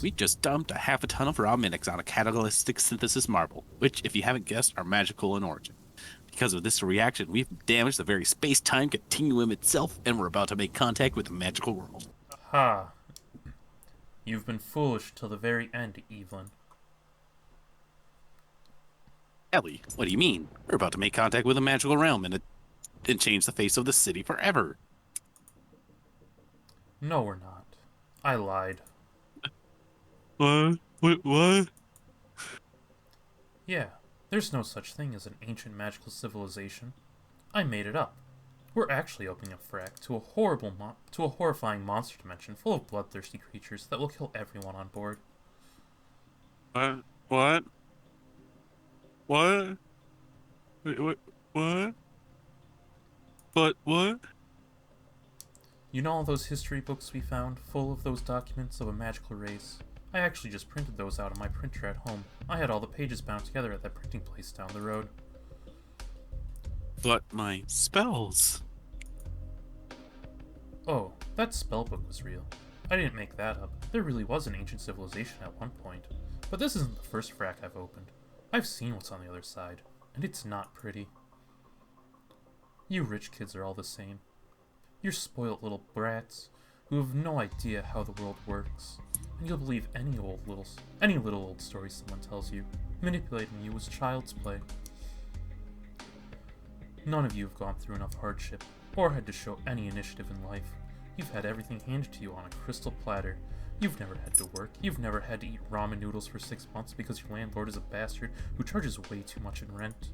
We just dumped a half a ton of raw minics on a catalytic synthesis marble, which, if you haven't guessed, are magical in origin. Because of this reaction, we've damaged the very space-time continuum itself, and we're about to make contact with the magical world. Ha! You've been foolish till the very end, Evelyn. Ellie, what do you mean? We're about to make contact with a magical realm and change the face of the city forever. No, we're not. I lied. What? What? Yeah, there's no such thing as an ancient magical civilization. I made it up. We're actually opening a frack to a horrifying monster dimension full of bloodthirsty creatures that will kill everyone on board. What? What? What? Wait, what? What? But what? You know all those history books we found, full of those documents of a magical race? I actually just printed those out on my printer at home. I had all the pages bound together at that printing place down the road. But my spells. Oh, that spell book was real. I didn't make that up. There really was an ancient civilization at one point. But this isn't the first frack I've opened. I've seen what's on the other side, and it's not pretty. You rich kids are all the same. You're spoiled little brats who have no idea how the world works, and you'll believe any little old story someone tells you. Manipulating you was child's play. None of you have gone through enough hardship, or had to show any initiative in life. You've had everything handed to you on a crystal platter. You've never had to work. You've never had to eat ramen noodles for 6 months because your landlord is a bastard who charges way too much in rent.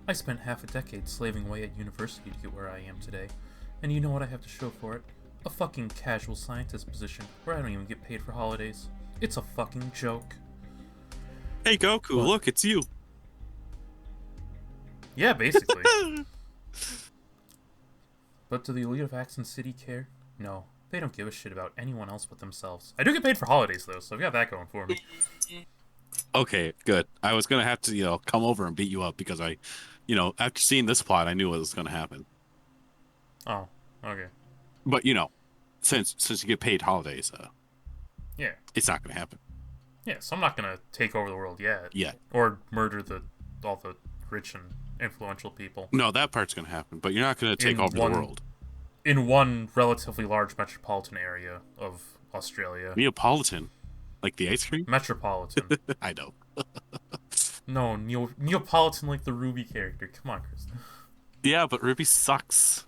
I spent half a decade slaving away at university to get where I am today, and you know what I have to show for it? A fucking casual scientist position where I don't even get paid for holidays. It's a fucking joke. Hey, Goku, What? look, it's you. Yeah, basically. But do the elite of Axon City care? No, they don't give a shit about anyone else but themselves. I do get paid for holidays, though, so I've got that going for me. Okay, good. I was gonna have to, come over and beat you up because after seeing this plot, I knew what was gonna happen. Oh, okay. But since you get paid holidays, Yeah. it's not gonna happen. Yeah, so I'm not gonna take over the world yet. Yeah. Or murder all the rich and influential people. No, that part's gonna happen, but you're not gonna take over the world. In one relatively large metropolitan area of Australia. Neapolitan, like the ice cream. Metropolitan. I know. No, Neapolitan like the Ruby character. Come on, Kristen. Yeah, but Ruby sucks.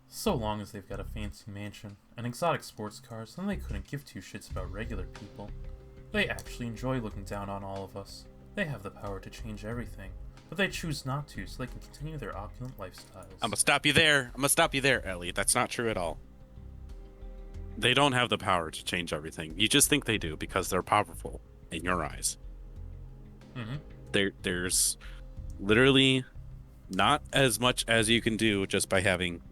So long as they've got a fancy mansion and exotic sports cars, then they couldn't give two shits about regular people. They actually enjoy looking down on all of us. They have the power to change everything, but they choose not to so they can continue their opulent lifestyles. I'm gonna stop you there, Ellie. That's not true at all. They don't have the power to change everything. You just think they do because they're powerful in your eyes. Mm-hmm. There's literally not as much as you can do just by having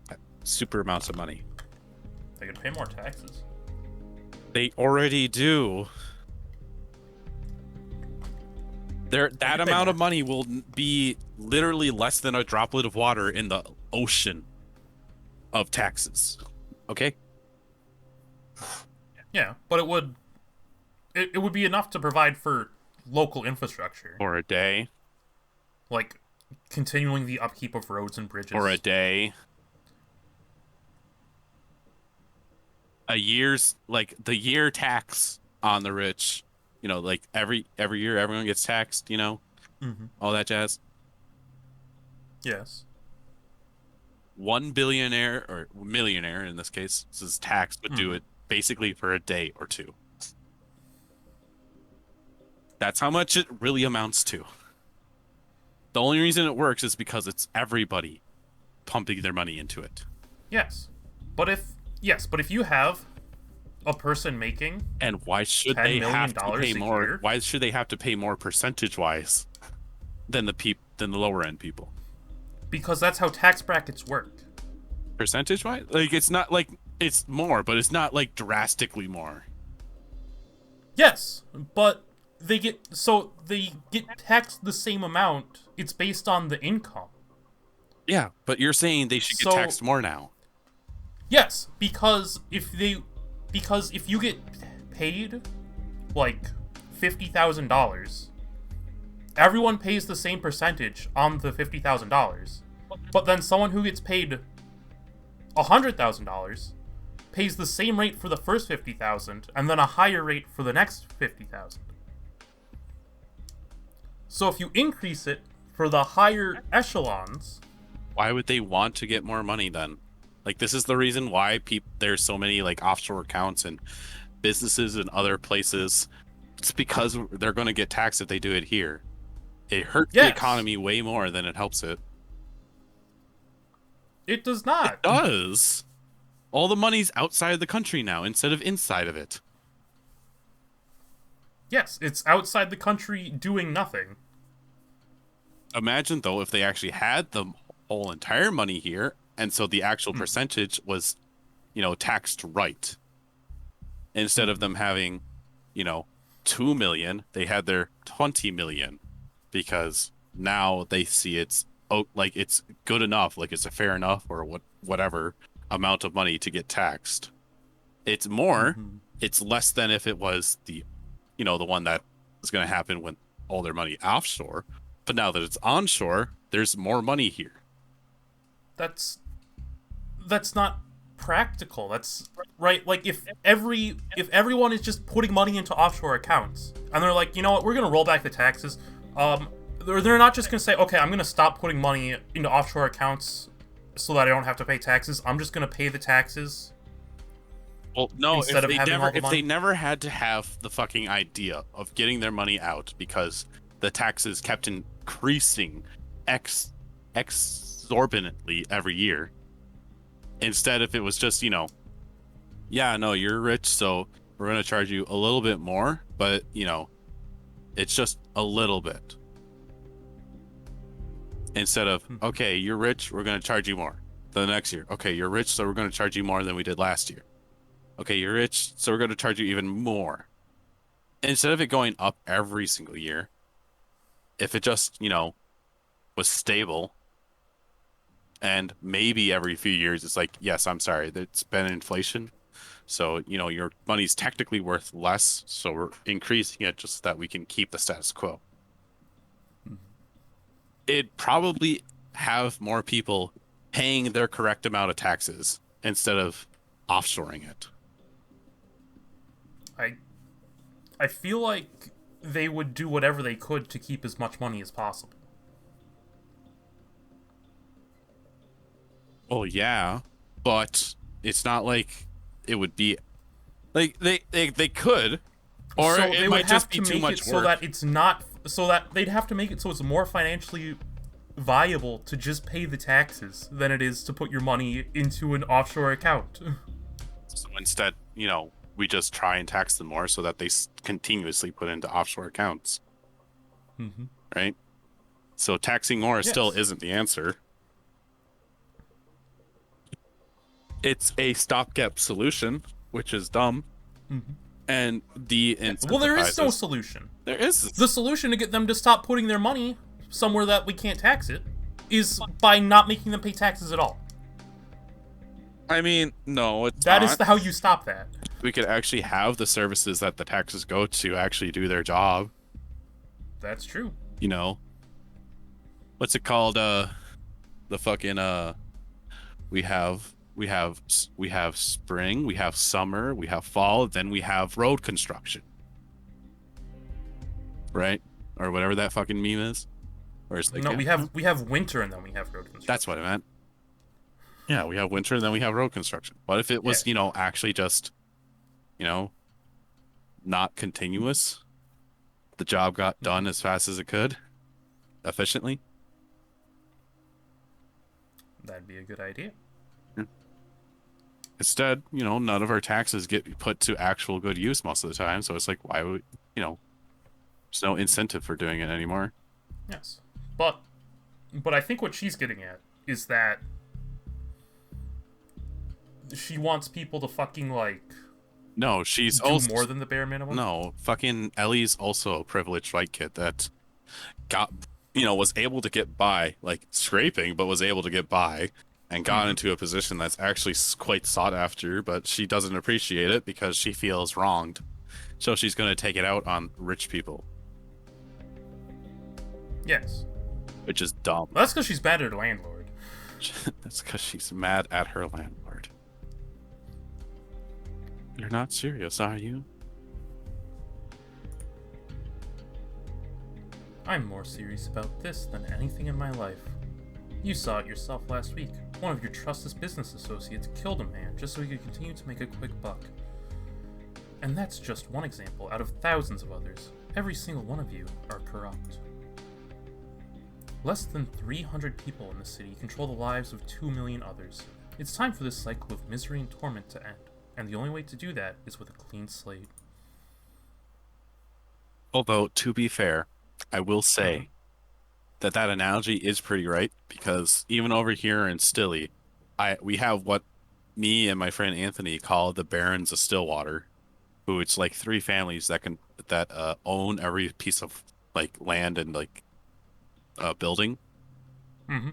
super amounts of money. They could pay more taxes. They already do. That amount of money will be literally less than a droplet of water in the ocean of taxes. Okay? Yeah, but it would be enough to provide for local infrastructure. For a day. Like continuing the upkeep of roads and bridges. For a day. A year's, like, the year tax on the rich, like every year everyone gets taxed, Mm-hmm. all that jazz. Yes. One billionaire or millionaire in this case, this is taxed, would do it basically for a day or two. That's how much it really amounts to. The only reason it works is because it's everybody pumping their money into it. Yes. But if you have a person making And why should $10 they million have to pay a more? year? Why should they have to pay more percentage-wise than the lower end people? Because that's how tax brackets work. Percentage-wise? Like, it's not like it's more, but it's not like drastically more. Yes, but they get taxed the same amount. It's based on the income. Yeah, but you're saying they should get taxed more now. Yes, because if they because if you get paid like $50,000, everyone pays the same percentage on the $50,000. But then someone who gets paid $100,000 pays the same rate for the first 50,000 and then a higher rate for the next 50,000. So if you increase it for the higher echelons, Why would they want to get more money then? Like, this is the reason why there's so many like offshore accounts and businesses in other places. It's because they're going to get taxed if they do it here. It hurts the Yes. economy way more than it helps it. it does not. It does. All the money's outside the country now instead of inside of it. Yes, it's outside the country doing nothing. Imagine though if they actually had the whole entire money here, and so the actual percentage was, taxed right. Instead of them having, 2 million, they had their 20 million, because now they see it's it's good enough, like it's a fair enough or whatever amount of money to get taxed. It's more, it's less than if it was the one that is going to happen when all their money offshore. But now that it's onshore, there's more money here. That's not practical. That's right. Like if everyone is just putting money into offshore accounts and they're like, you know what, we're gonna roll back the taxes. They're not just gonna say, okay, I'm gonna stop putting money into offshore accounts so that I don't have to pay taxes. I'm just gonna pay the taxes. Well, no, Instead of having all the if money? they never had to have the fucking idea of getting their money out because the taxes kept increasing exorbitantly every year. Instead, if it was just, yeah, no, you're rich, so we're going to charge you a little bit more, but, it's just a little bit. Instead of, okay, you're rich, we're going to charge you more the next year. Okay, you're rich, so we're going to charge you more than we did last year. Okay, you're rich, so we're going to charge you even more. Instead of it going up every single year, if it just, was stable, and maybe every few years it's like, yes, I'm sorry, it's been inflation, so, your money's technically worth less, so we're increasing it just so that we can keep the status quo. It'd probably have more people paying their correct amount of taxes instead of offshoring it. I feel like they would do whatever they could to keep as much money as possible. Well, yeah, but it's not like it would be like they could, or So it they might would just have be to too make much it so work. that it's not, so that they'd have to make it so it's more financially viable to just pay the taxes than it is to put your money into an offshore account. So instead, we just try and tax them more so that they continuously put into offshore accounts, right? So taxing more still Yes. isn't the answer. It's a stopgap solution, which is dumb. And Well, there is no incentivizes. solution. There is. The solution to get them to stop putting their money somewhere that we can't tax it is by not making them pay taxes at all. I mean, no, it's That not. is how you stop that. We could actually have the services that the taxes go to actually do their job. That's true. What's it called? The fucking we have spring, we have summer, we have fall, then we have road construction, right? Or whatever that fucking meme is. Or it's like, No, yeah, we have winter and then we have road construction. that's what I meant. Yeah, we have winter, then we have road construction. What if it was, actually just, not continuous? The job got done as fast as it could, efficiently. That'd be a good idea. Instead, none of our taxes get put to actual good use most of the time. So it's like, why would, there's no incentive for doing it anymore. Yes. But I think what she's getting at is that she wants people to fucking, like, No, she's do also more than the bare minimum. no fucking Ellie's also a privileged white kid that got was able to get by, like scraping, but was able to get by, and got into a position that's actually quite sought after, but she doesn't appreciate it because she feels wronged. So she's going to take it out on rich people, Yes. which is dumb. Well, that's because she's bad at her landlord. That's because she's mad at her landlord. You're not serious, are you? I'm more serious about this than anything in my life. You saw it yourself last week. One of your trusted business associates killed a man just so he could continue to make a quick buck. And that's just one example out of thousands of others. Every single one of you are corrupt. Less than 300 people in the city control the lives of 2 million others. It's time for this cycle of misery and torment to end, and the only way to do that is with a clean slate. Although, to be fair, I will say that analogy is pretty right, because even over here in Stilly, we have what me and my friend Anthony call the Barons of Stillwater, who it's like three families that own every piece of like land and like building. Mm-hmm.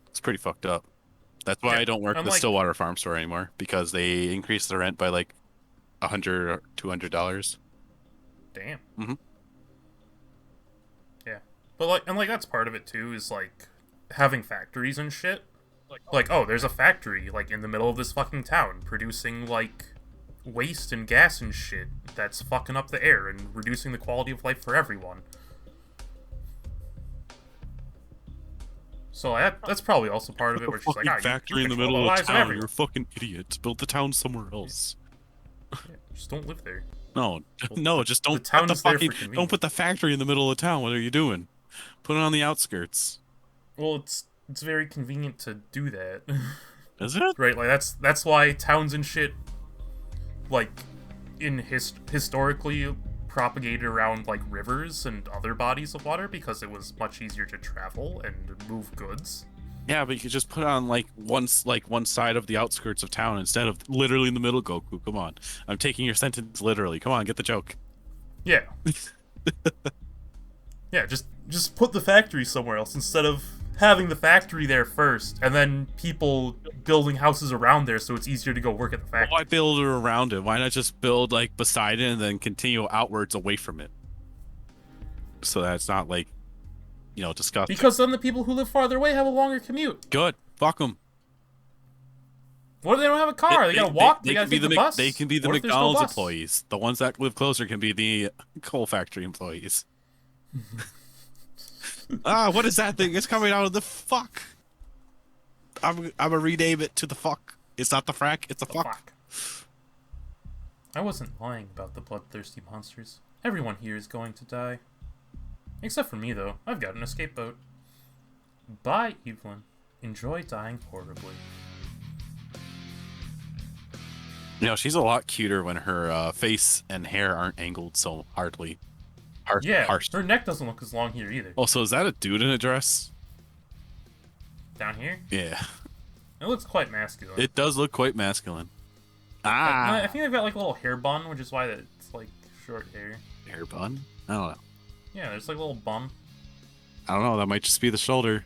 It's pretty fucked up. That's why Yeah, I don't work at the unlike- Stillwater Farm Store anymore, because they increased the rent by like $100 or $200. Damn. Mhm. Yeah. But like that's part of it too, is like having factories and shit. Like, oh, there's a factory like in the middle of this fucking town producing like waste and gas and shit that's fucking up the air and reducing the quality of life for everyone. So that's probably also part of it, where she's like, Fucking ah, factory you in the control middle of lives town. everyone. You're a fucking idiot. Build the town somewhere else. Yeah, just don't live there. No, no, just don't town put the is there for fucking convenience. don't put the factory in the middle of town. What are you doing? Put it on the outskirts. Well, it's very convenient to do that. Is it? Right, like that's why towns and shit, like, historically propagated around like rivers and other bodies of water, because it was much easier to travel and move goods. Yeah, but you could just put on like one side of the outskirts of town instead of literally in the middle. Goku, come on! I'm taking your sentence literally. Come on, get the joke. Yeah. Yeah, just put the factory somewhere else instead of having the factory there first and then people building houses around there so it's easier to go work at the factory. Why build it around it? Why not just build like beside it and then continue outwards away from it? So that it's not like, disgusting. Because then the people who live farther away have a longer commute. Good. Fuck them. What if they don't have a car? They gotta walk. They gotta take the bus. They can be the What if there's no McDonald's bus? employees. The ones that live closer can be the coal factory employees. What is that thing? It's coming out of the fuck. I'm gonna rename it to the fuck. It's not the frack. It's the fuck. I wasn't lying about the bloodthirsty monsters. Everyone here is going to die. Except for me, though. I've got an escape boat. Bye, Evelyn. Enjoy dying horribly. She's a lot cuter when her face and hair aren't angled so hardly. Harsh. Her neck doesn't look as long here either. Also, is that a dude in a dress? Down here? Yeah. It looks quite masculine. It does look quite masculine. I think they've got like a little hair bun, which is why it's like short hair. Hair bun? I don't know. Yeah, there's like a little bun. I don't know. That might just be the shoulder.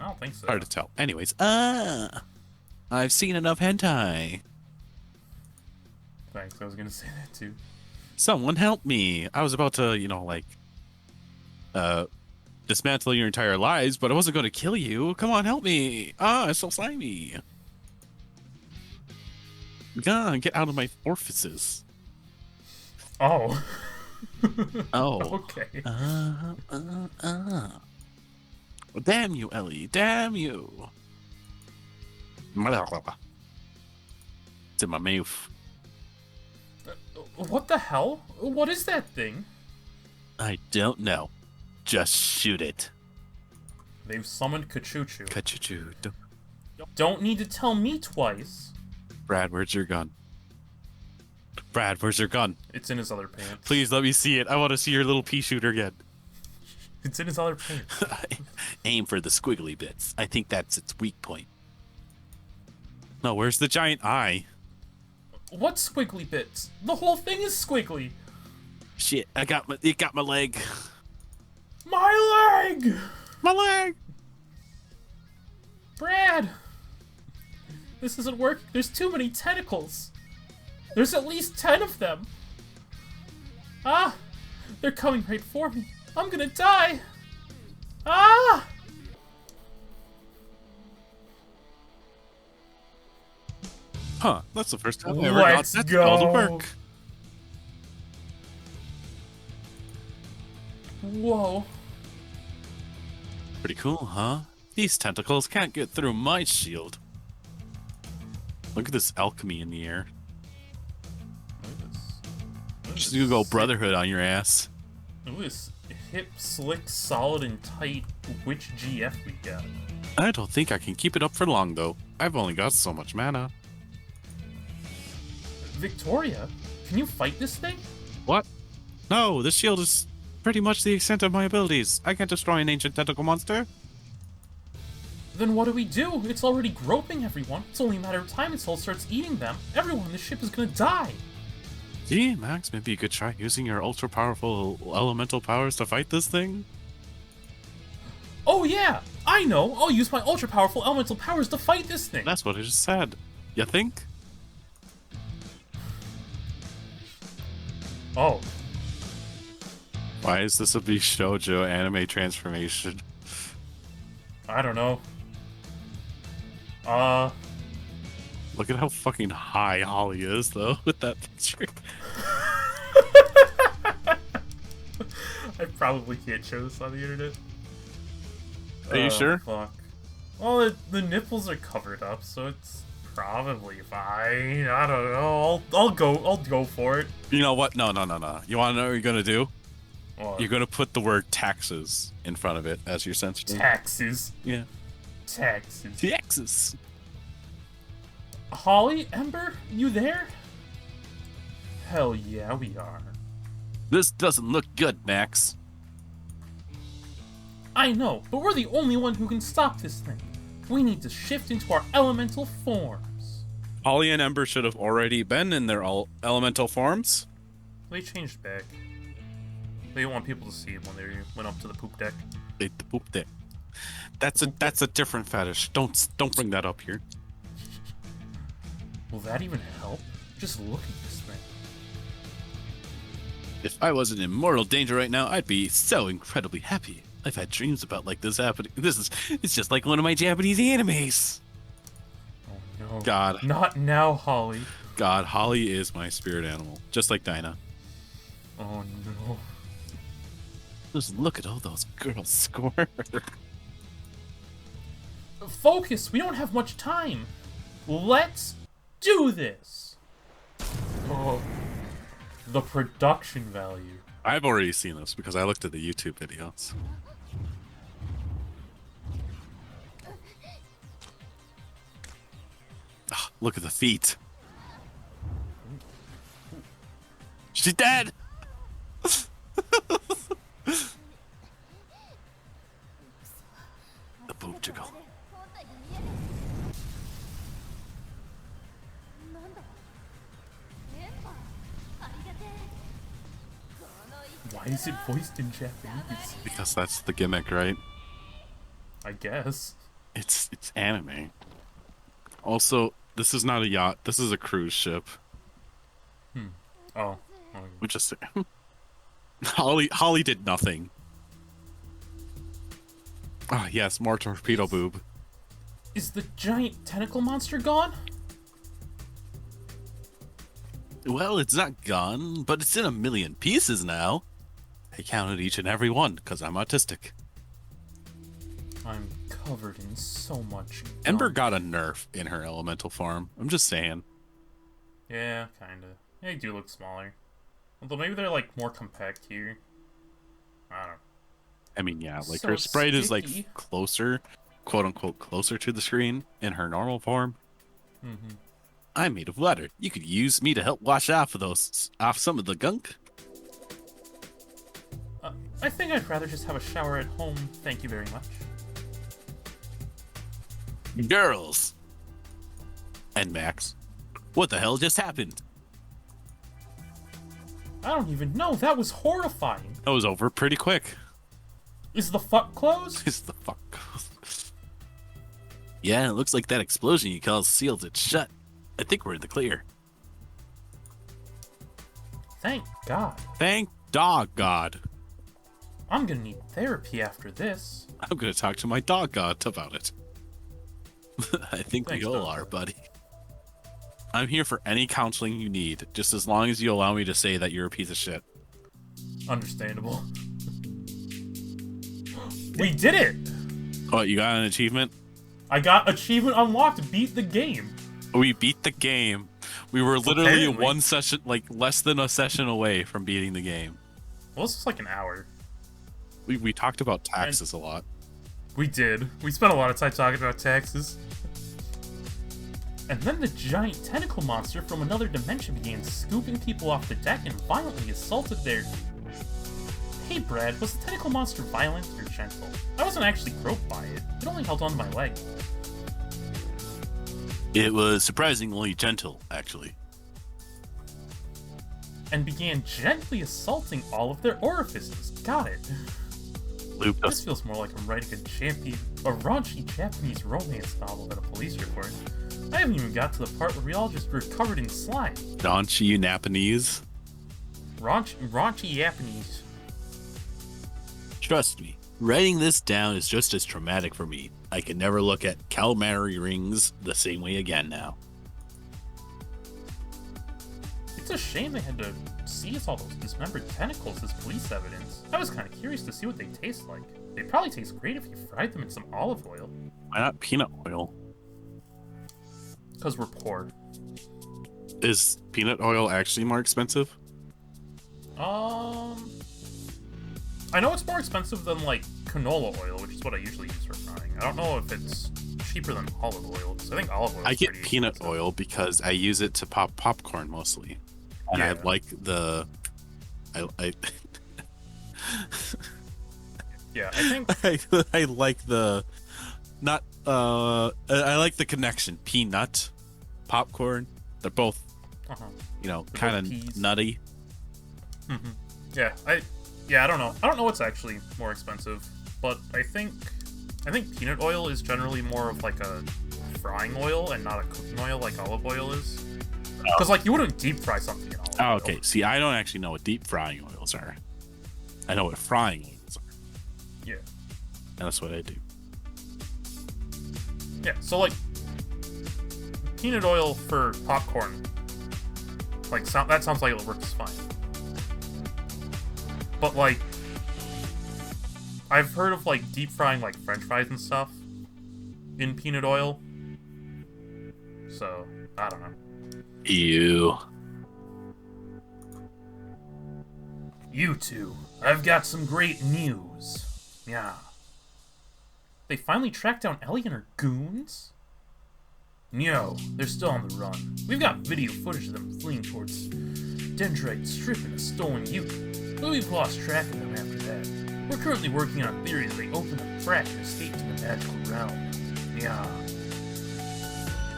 I don't think so. Hard to tell. Anyways, I've seen enough hentai. Thanks, I was gonna say that too. Someone help me. I was about to, dismantle your entire lives, but I wasn't going to kill you. Come on, help me. It's so slimy. God, get out of my orifices. Oh. Oh. Okay. Damn you, Ellie. Damn you. It's in my mouth. What the hell? What is that thing? I don't know. Just shoot it. They've summoned Kachuchu. Ka-choo-choo. Don't need to tell me twice. Brad, where's your gun? Brad, where's your gun? It's in his other pants. Please let me see it. I want to see your little pea shooter again. It's in his other pants. Aim for the squiggly bits. I think that's its weak point. No, where's the giant eye? What squiggly bits? The whole thing is squiggly. Shit, it got my leg. My leg! My leg! Brad! This isn't working. There's too many tentacles. There's at least 10 of them. Ah! They're coming right for me. I'm gonna die! Ah! Huh, that's the first time I ever got Let's that spell to go. work. Whoa. Pretty cool, huh? These tentacles can't get through my shield. Look at this alchemy in the air. Just gonna go Brotherhood on your ass. Look at this hip, slick, solid, and tight witch GF we got. I don't think I can keep it up for long, though. I've only got so much mana. Victoria, can you fight this thing? What? No, this shield is pretty much the extent of my abilities. I can't destroy an ancient tentacle monster. Then what do we do? It's already groping everyone. It's only a matter of time until it starts eating them. Everyone on the ship is gonna die. Gee, Max, maybe you could try using your ultra-powerful elemental powers to fight this thing? Oh yeah! I know! I'll use my ultra-powerful elemental powers to fight this thing! That's what I just said. You think? Oh. Why is this a Bishoujo anime transformation? I don't know. Look at how fucking high Holly is, though, with that picture. I probably can't show this on the internet. Are you sure? Fuck. Well, the nipples are covered up, so it's probably fine. I don't know. I'll go for it. You know what? No. You want to know what you're gonna do? What? You're gonna put the word taxes in front of it as your sensitive. Taxes. Yeah. Taxes. Taxes. Holly, Ember, you there? Hell yeah, we are. This doesn't look good, Max. I know, but we're the only one who can stop this thing. We need to shift into our elemental forms. Holly and Ember should have already been in their elemental forms. They changed back. They didn't want people to see it when they went up to the poop deck. The poop deck. That's a different fetish. Don't bring that up here. Will that even help? Just look at this thing. If I wasn't in mortal danger right now, I'd be so incredibly happy. I've had dreams about like this happening. It's just like one of my Japanese animes. Oh no. God. Not now, Holly. God, Holly is my spirit animal, just like Dinah. Oh no. Just look at all those girls score. Focus! We don't have much time! Let's do this! Oh. The production value. I've already seen this because I looked at the YouTube videos. Oh, look at the feet. She's dead! The boob jiggle. Why is it voiced in Japanese? Because that's the gimmick, right? I guess. It's anime. Also, this is not a yacht. This is a cruise ship. Oh. We just Holly did nothing. Ah, yes, more torpedo boob. Is the giant tentacle monster gone? Well, it's not gone, but it's in a million pieces now. I counted each and every one because I'm autistic. I'm covered in so much gunk. Ember got a nerf in her elemental form. I'm just saying. Yeah, kinda. They do look smaller. Although maybe they're like more compact here. I don't know. I mean, yeah, like So her sprite is sticky. like closer, quote unquote, closer to the screen in her normal form. Mm-hmm. I'm made of water. You could use me to help wash off some of the gunk. I think I'd rather just have a shower at home, thank you very much. Girls. And Max. What the hell just happened? I don't even know, that was horrifying. That was over pretty quick. Is the fuck closed? Is the fuck closed? Yeah, it looks like that explosion you caused sealed it shut. I think we're in the clear. Thank God. Thank dog God. I'm gonna need therapy after this. I'm gonna talk to my dog God about it. I think Thanks, we all dog are, God. buddy. I'm here for any counseling you need, just as long as you allow me to say that you're a piece of shit. Understandable. We did it! Oh, you got an achievement? I got achievement unlocked, beat the game. We beat the game. We were literally Apparently. one session, like less than a session away from beating the game. Well, this was like an hour. We talked about taxes a lot. We did. We spent a lot of time talking about taxes. And then the giant tentacle monster from another dimension began scooping people off the deck and violently assaulted their... Hey Brad, was the tentacle monster violent or gentle? I wasn't actually groped by it. It only held onto my leg. It was surprisingly gentle, actually. And began gently assaulting all of their orifices. Got it. Looped This us. feels more like I'm writing a raunchy Japanese romance novel than a police report. I haven't even got to the part where we all just were covered in slime. Raunchy Napanese. Raunchy Japanese. Trust me, writing this down is just as traumatic for me. I can never look at calamari rings the same way again now. It's a shame they had to seize all those dismembered tentacles as police evidence. I was kind of curious to see what they taste like. They'd probably taste great if you fried them in some olive oil. Why not peanut oil? Because we're poor. Is peanut oil actually more expensive? I know it's more expensive than, like, canola oil, which is what I usually use for frying. I don't know if it's cheaper than olive oil, because I think olive oil is I get pretty peanut expensive. oil because I use it to pop popcorn mostly. And Yeah. I like the... I Yeah, I think... I like the... Not... I like the connection. Peanut, popcorn. They're both, Uh-huh. you know, They're kind both of peas. nutty. Yeah, I don't know. I don't know what's actually more expensive, but I think peanut oil is generally more of like a frying oil and not a cooking oil like olive oil is. Because like you wouldn't deep fry something in olive Oh, oil. okay. See, I don't actually know what deep frying oils are. I know what frying oils are. Yeah. And that's what I do. Yeah. So like peanut oil for popcorn, like that sounds like it works fine. But like I've heard of like deep frying like French fries and stuff in peanut oil. So I don't know. Ew. You two, I've got some great news. Yeah. They finally tracked down Ellie and her goons? No, they're still on the run. We've got video footage of them fleeing towards Dendrite Strip in a stolen ute, but we've lost track of them after that. We're currently working on a theory that they opened a crack and escaped to the magical realm. Yeah.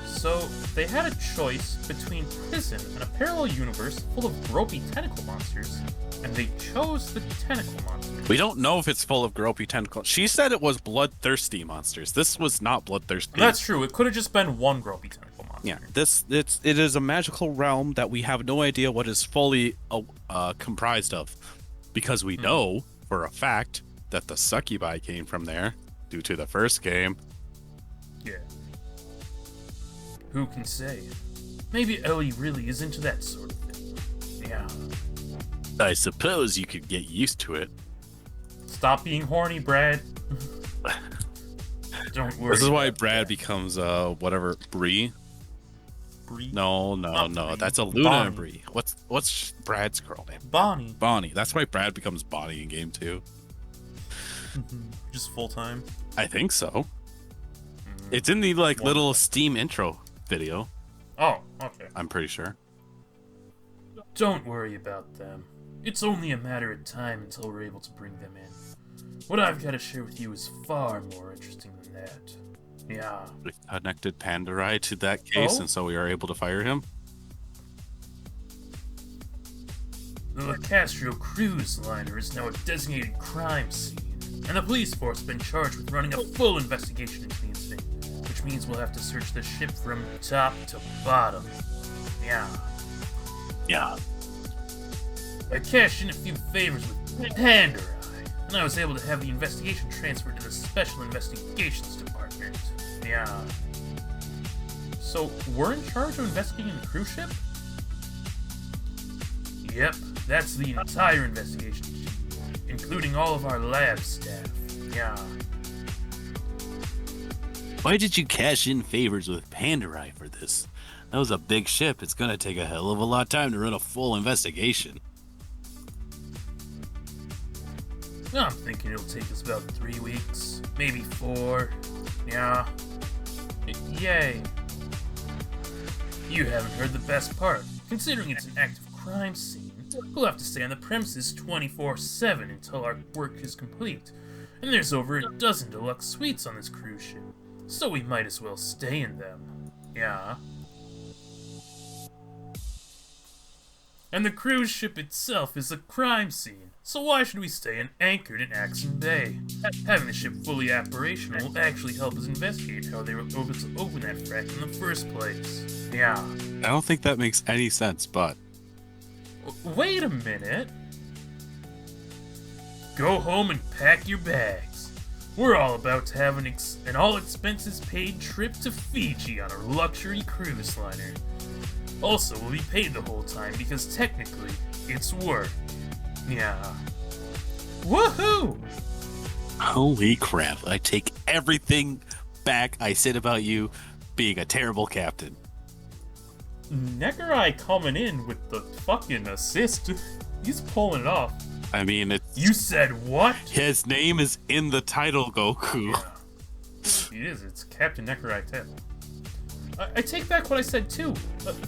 So, they had a choice between prison and a parallel universe full of gropey tentacle monsters, and they chose the tentacle monsters. We don't know if it's full of gropey tentacles. She said it was bloodthirsty monsters. This was not bloodthirsty. That's true, it could have just been one gropey tentacle monster. Yeah, it is a magical realm that we have no idea what is fully comprised of, because we know for a fact that the succubi came from there due to the first game. Yeah. Who can say? Maybe Ellie really is into that sort of thing. Yeah. I suppose you could get used to it. Stop being horny, Brad. Don't worry. This is why about Brad that. becomes whatever Bree. Bree? No, Not no, Bree. that's a Luna Bonnie. and Bree. What's Brad's girl name? Bonnie. Bonnie. That's why Brad becomes Bonnie in game 2. Just full time. I think so. It's in the like One. little Steam intro video. Oh, okay. I'm pretty sure. Don't worry about them. It's only a matter of time until we're able to bring them in. What I've got to share with you is far more interesting than that. Yeah. We connected Pandarai to that case, Oh? and so we are able to fire him. The La Castro cruise liner is now a designated crime scene. And the police force has been charged with running a full investigation into the incident, which means we'll have to search the ship from top to bottom. Yeah. Yeah. I cashed in a few favors with Nekorai, and I was able to have the investigation transferred to the Special Investigations Department. Yeah. So, we're in charge of investigating the cruise ship? Yep, that's the entire investigation team, including all of our lab staff. Yeah. Why did you cash in favors with Pandarai for this? That was a big ship. It's gonna take a hell of a lot of time to run a full investigation. I'm thinking it'll take us about 3 weeks, maybe 4. Yeah. Yay. You haven't heard the best part. Considering it's an active crime scene, we'll have to stay on the premises 24/7 until our work is complete. And there's over a dozen deluxe suites on this cruise ship, so we might as well stay in them. Yeah. And the cruise ship itself is a crime scene, so why should we stay anchored in Axon Bay? Having the ship fully operational will actually help us investigate how they were able to open that frack in the first place. Yeah. I don't think that makes any sense, but... Wait a minute. Go home and pack your bags. We're all about to have an all-expenses-paid trip to Fiji on our luxury cruise liner. Also, we'll be paid the whole time because technically, it's work. Yeah. Woohoo! Holy crap, I take everything back I said about you being a terrible captain. Nekorai coming in with the fucking assist. He's pulling it off. I mean, it's... You said what? His name is in the title, Goku. Yeah. It is. It's Captain Nekorai Tail. I take back what I said too.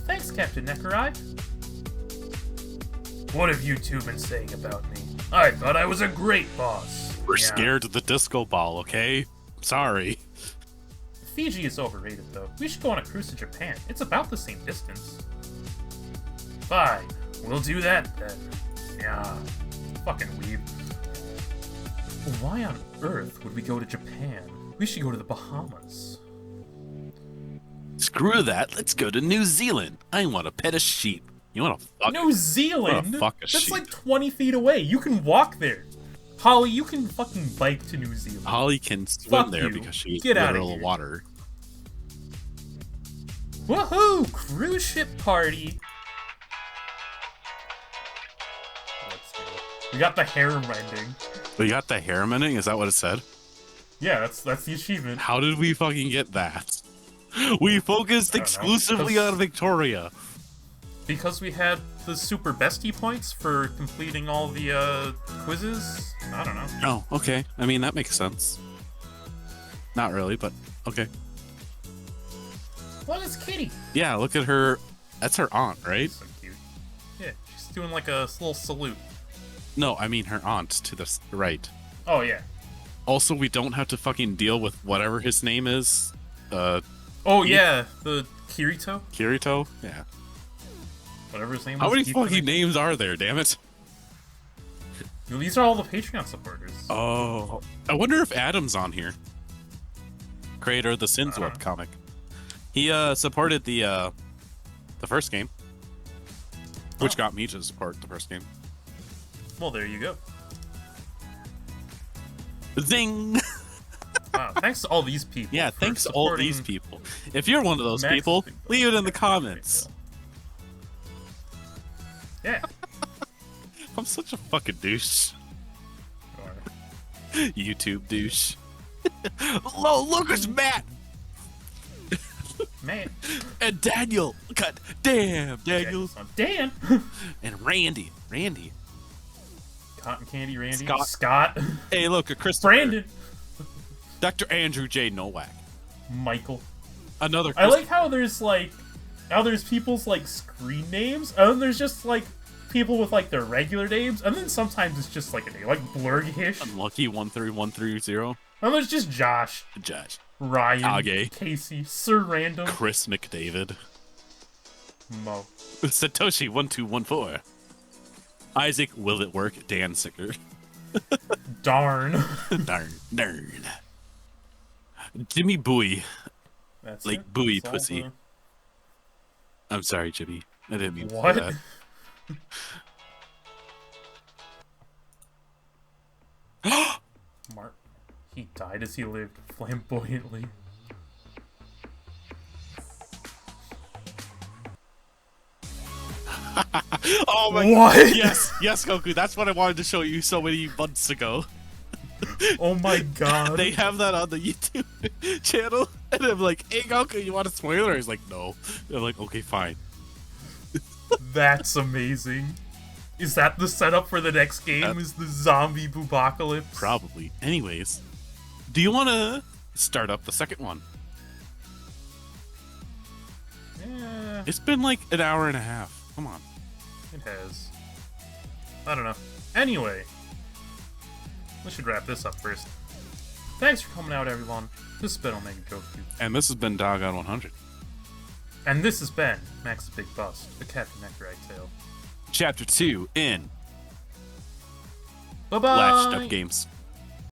Thanks, Captain Nekorai. What have you two been saying about me? I thought I was a great boss. We're scared of the disco ball, okay? Sorry. Fiji is overrated, though. We should go on a cruise to Japan. It's about the same distance. Fine. We'll do that, then. Yeah. Fucking weeb. Why on earth would we go to Japan? We should go to the Bahamas. Screw that. Let's go to New Zealand. I want to pet a sheep. You want to fuck New Zealand? fuck a That's sheep. like 20 feet away. You can walk there. Holly, you can fucking bike to New Zealand. Holly can swim Fuck there you. because she's Get outta literal here. water. Woohoo! Cruise ship party. Let's go. We got the harem ending. We got the harem ending? Is that what it said? Yeah, that's the achievement. How did we fucking get that? We focused I don't know. exclusively on Victoria. Because we had the super bestie points for completing all the quizzes? I don't know. Oh, okay. I mean, that makes sense. Not really, but okay. What is Kitty? Yeah, look at her. That's her aunt, right? So cute. Yeah, she's doing like a little salute. No, I mean her aunt to the right. Oh, yeah. Also, we don't have to fucking deal with whatever his name is. Oh, yeah, the Kirito? Kirito? Yeah. Whatever his name How was. many Keith fucking Connect. names are there, damn it? These are all the Patreon supporters. Oh. I wonder if Adam's on here. Creator of the Sins web comic. He supported the first game. Which got me to support the first game. Well, there you go. Zing! Wow, thanks to all these people. Yeah, for thanks to all these supporting people. If you're one of those Max people, Big leave it in the Max comments. Big Yeah. I'm such a fucking douche. YouTube douche. Look, it's Matt Man. and Daniel. God damn, Daniel. Dan. And Randy. Cotton Candy Randy. Scott. Scott. Hey, look, a Christopher. Brandon. Dr. Andrew J. Nowak. Michael. Another I like how there's people's like screen names, and then there's just like people with like their regular names, and then sometimes it's just like a name, like Blurgish. Unlucky 13130. And there's just Josh, Josh. Ryan, Kage. Casey, Sir Random, Chris McDavid. Mo. Satoshi 1214. Isaac Will It Work Danziger. Darn. Darn. Jimmy Boy. That's Like it. buoy That's all pussy. I'm sorry, Jimmy. I didn't mean to say What? that. Mark. He died as he lived, flamboyantly. Oh my What? god. Yes, Goku. That's what I wanted to show you so many months ago. Oh my god. They have that on the YouTube channel, and I'm like, "Hey Goku, you want a spoiler?" He's like, "No." They're like, "Okay, fine." That's amazing. Is that the setup for the next game? Is the zombie boobocalypse? Probably. Anyways, do you want to start up the second one? Yeah, It's been like an hour and a half. Come on. it has. I don't know. Anyway, we should wrap this up first. Thanks for coming out, everyone. This has been Omega Goku. And this has been Doggone 100. And this has been Max the Big Bust, a Captain Nekorai tale. Chapter 2 in Bye-bye! Latched Up Games.